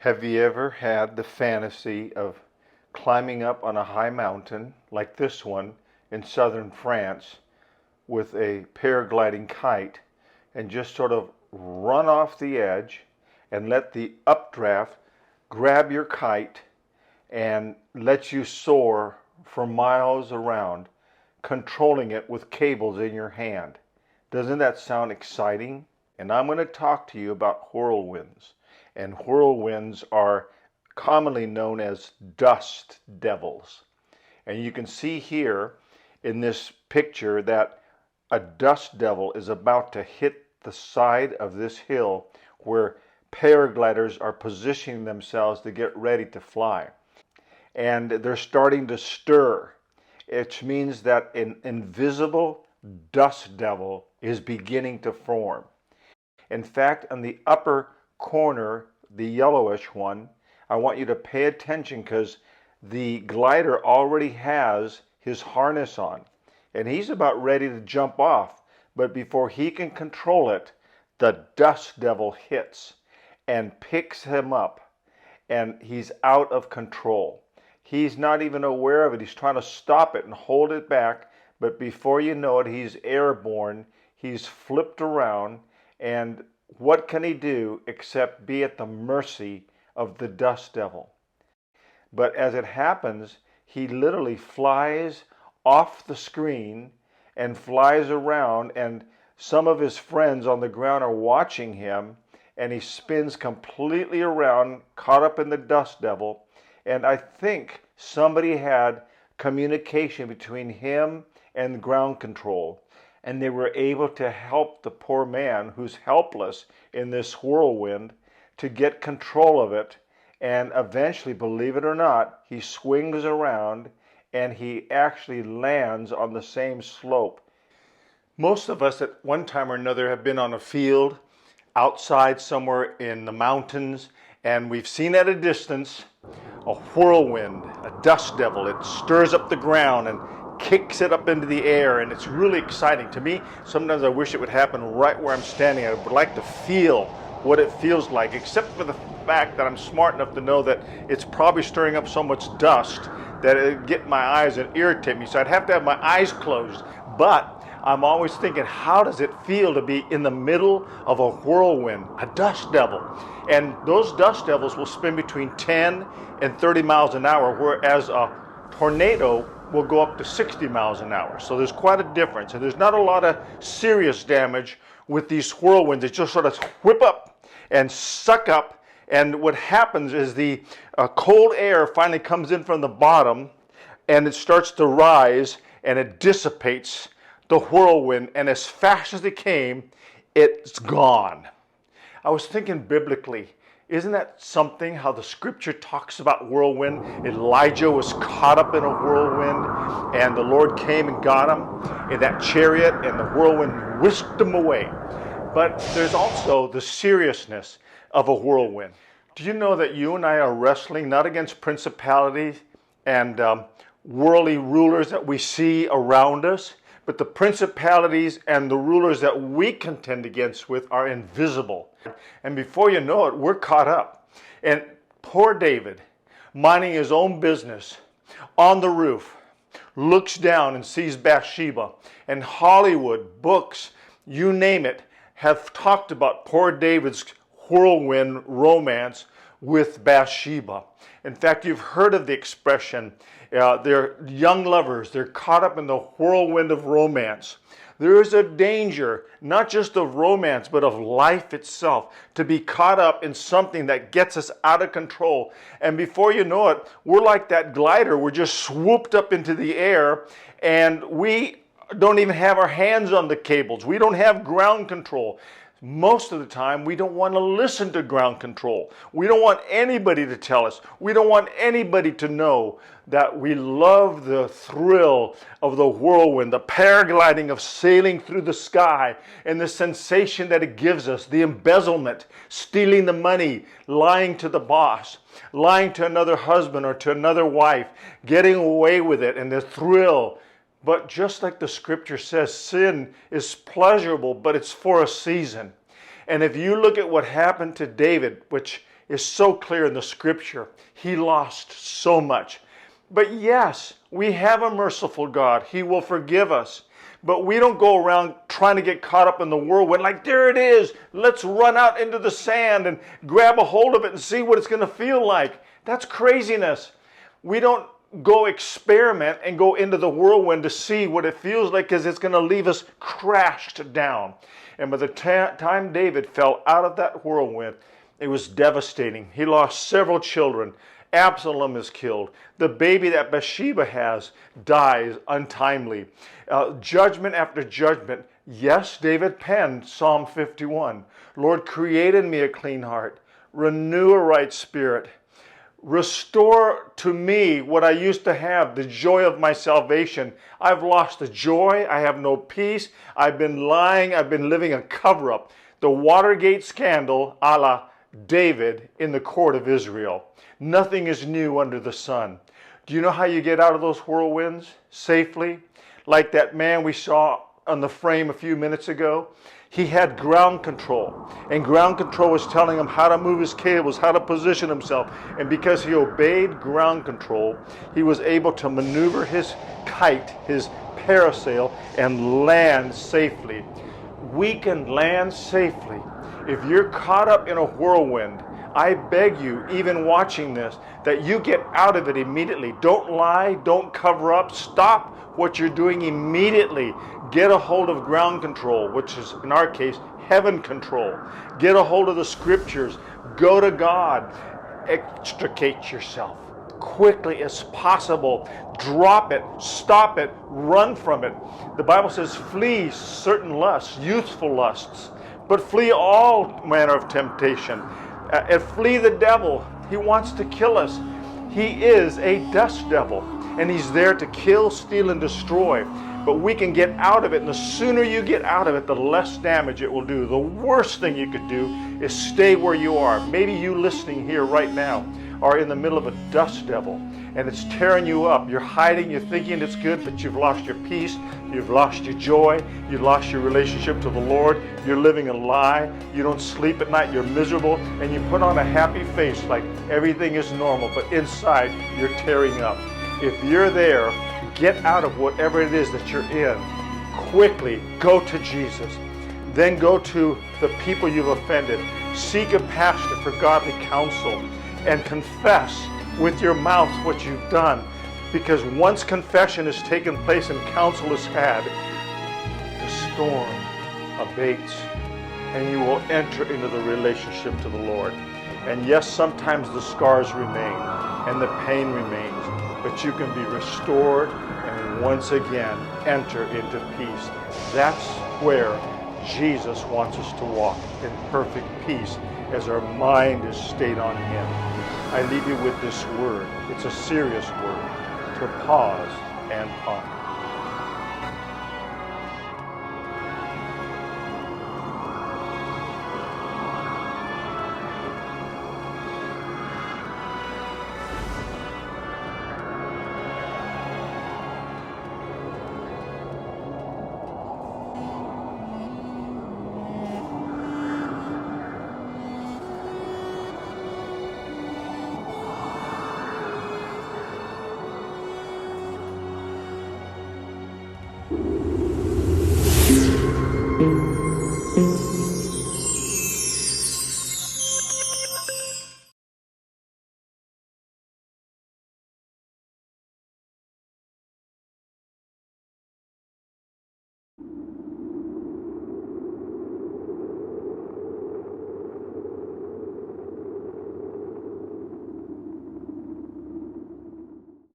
Have you ever had the fantasy of climbing up on a high mountain like this one in southern France with a paragliding kite and just sort of run off the edge and let the updraft grab your kite and let you soar for miles around, controlling it with cables in your hand? Doesn't that sound exciting? And I'm going to talk to you about whirlwinds. And whirlwinds are commonly known as dust devils. And you can see here in this picture that a dust devil is about to hit the side of this hill where paragliders are positioning themselves to get ready to fly. And they're starting to stir, which means that an invisible dust devil is beginning to form. In fact, on the upper corner, the yellowish one, I want you to pay attention because the glider already has his harness on and he's about ready to jump off. But before he can control it, the dust devil hits and picks him up and he's out of control. He's not even aware of it. He's trying to stop it and hold it back. But before you know it, he's airborne. He's flipped around. And what can he do except be at the mercy of the dust devil? But as it happens, he literally flies off the screen and flies around, and some of his friends on the ground are watching him, and he spins completely around, caught up in the dust devil. And I think somebody had communication between him and ground control, and they were able to help the poor man who's helpless in this whirlwind to get control of it. And eventually, believe it or not, he swings around and he actually lands on the same slope. Most of us at one time or another have been on a field outside somewhere in the mountains, and we've seen at a distance a whirlwind, a dust devil. It stirs up the ground and kicks it up into the air, and it's really exciting. To me, sometimes I wish it would happen right where I'm standing. I would like to feel what it feels like, except for the fact that I'm smart enough to know that it's probably stirring up so much dust that it'd get my eyes and irritate me, so I'd have to have my eyes closed. But I'm always thinking, how does it feel to be in the middle of a whirlwind, a dust devil? And those dust devils will spin between 10 and 30 miles an hour, whereas a tornado will go up to 60 miles an hour. So there's quite a difference, and there's not a lot of serious damage with these whirlwinds. They just sort of whip up and suck up, and what happens is the cold air finally comes in from the bottom, and it starts to rise, and it dissipates the whirlwind, and as fast as it came, it's gone. I was thinking biblically, isn't that something how the scripture talks about whirlwind? Elijah was caught up in a whirlwind, and the Lord came and got him in that chariot, and the whirlwind whisked him away. But there's also the seriousness of a whirlwind. Do you know that you and I are wrestling not against principalities and worldly rulers that we see around us, but the principalities and the rulers that we contend against with are invisible. And before you know it, we're caught up. And poor David, minding his own business on the roof, looks down and sees Bathsheba. And Hollywood, books, you name it, have talked about poor David's whirlwind romance with Bathsheba. In fact, you've heard of the expression, they're young lovers, they're caught up in the whirlwind of romance. There is a danger, not just of romance, but of life itself, to be caught up in something that gets us out of control. And before you know it, we're like that glider. We're just swooped up into the air, and we don't even have our hands on the cables. We don't have ground control. Most of the time, we don't want to listen to ground control. We don't want anybody to tell us. We don't want anybody to know that we love the thrill of the whirlwind, the paragliding of sailing through the sky, and the sensation that it gives us, the embezzlement, stealing the money, lying to the boss, lying to another husband or to another wife, getting away with it, and the thrill. But just like the scripture says, sin is pleasurable, but it's for a season. And if you look at what happened to David, which is so clear in the scripture. He lost so much. But yes, we have a merciful God. He will forgive us. But we don't go around trying to get caught up in the whirlwind like, there it is. Let's run out into the sand and grab a hold of it and see what it's going to feel like. That's craziness. We don't go experiment and go into the whirlwind to see what it feels like, because it's going to leave us crashed down. And by the time David fell out of that whirlwind, it was devastating. He lost several children. Absalom is killed. The baby that Bathsheba has dies untimely. Judgment after judgment. Yes, David penned Psalm 51. Lord, create in me a clean heart. Renew a right spirit. Restore to me what I used to have, the joy of my salvation. I've lost the joy. I have no peace. I've been lying. I've been living a cover-up. The Watergate scandal, a la David in the court of Israel. Nothing is new under the sun. Do you know how you get out of those whirlwinds safely? Like that man we saw on the frame a few minutes ago. He had ground control, and ground control was telling him how to move his cables, how to position himself. And because he obeyed ground control, he was able to maneuver his kite, his parasail, and land safely. We can land safely. If you're caught up in a whirlwind, I beg you, even watching this, that you get out of it immediately. Don't lie, don't cover up, stop what you're doing immediately. Get a hold of ground control, which is, in our case, heaven control. Get a hold of the scriptures. Go to God. Extricate yourself quickly as possible. Drop it, stop it, run from it. The Bible says, flee certain lusts, youthful lusts, but flee all manner of temptation. And flee the devil. He wants to kill us. He is a dust devil, and he's there to kill, steal, and destroy. But we can get out of it, and the sooner you get out of it, the less damage it will do. The worst thing you could do is stay where you are. Maybe you listening here right now are in the middle of a dust devil, and it's tearing you up. You're hiding, you're thinking it's good, but you've lost your peace, you've lost your joy, you've lost your relationship to the Lord, you're living a lie, you don't sleep at night, you're miserable, and you put on a happy face like everything is normal, but inside you're tearing up. If you're there, get out of whatever it is that you're in. Quickly go to Jesus. Then go to the people you've offended. Seek a pastor for godly counsel, and confess with your mouth what you've done. Because once confession has taken place and counsel is had, the storm abates, and you will enter into the relationship to the Lord. And yes, sometimes the scars remain and the pain remains, but you can be restored and once again enter into peace. That's where Jesus wants us to walk, in perfect peace, as our mind is stayed on Him. I leave you with this word. It's a serious word, to pause and ponder. Thank you.